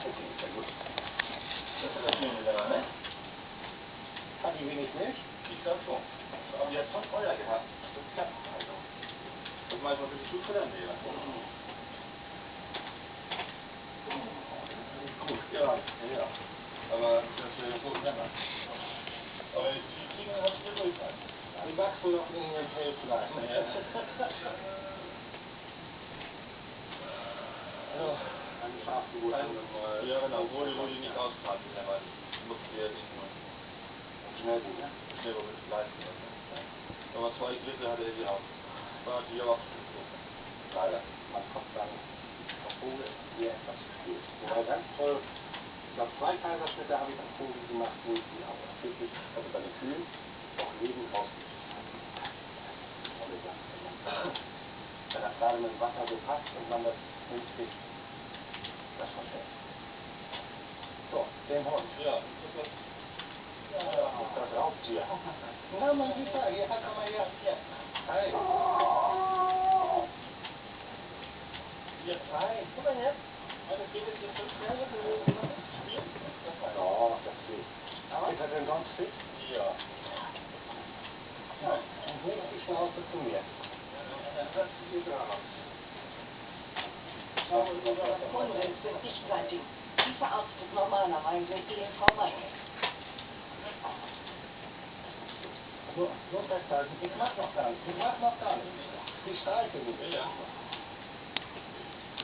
Okay, sehr gut. Das ist das schöne daran, ne? Hat die wenig Milch? Ich glaube schon. Aber die hat schon Feuer gehabt. Das klappt also. Das mal so ein bisschen Zufutter nehmen. Gut, ja. Ja. Aber das ist so never. Aber die kriegen das hier ruhig an. Die wachsen noch in ihren Feldfleisch. Ja. Eine Schafgeburt haben wir mal. Ja, genau. Wo die nicht ausgraben, aber mussten wir nicht nur Schnell gut, ne? schnell mit leisten. Aber 2 Drittel hatte er die auch. War natürlich auch schon so. Leider. Man kommt dann auf Vogel hier etwas zu spät. Wobei ganz toll, ich glaube 2 Kaiserschnitte habe ich am Vogel gemacht, wo ich die auch wirklich, also bei den Kühen, auch lebend rausgekriegt habe. Tolle Sache. Wenn das gerade mit dem Wasser so passt und man das hinkriegt, das war schön. So, den Hund. Ja, Das Raubtier. Na, mein Süßer, hier, halt mal her. Hi. ja, Hi. guck mal her. Also geht es jetzt so schnell, dass wir spielen? Ja, das geht. Ist er denn sonst fit? Ja. Ja. Und wo ist die Schnauze zu mir? Hunde sind dickfleischig. Die verarztet normalerweise Ehefrau Meier. So festhalten. Ich mach noch gar nicht. Die streiche nicht. Ja.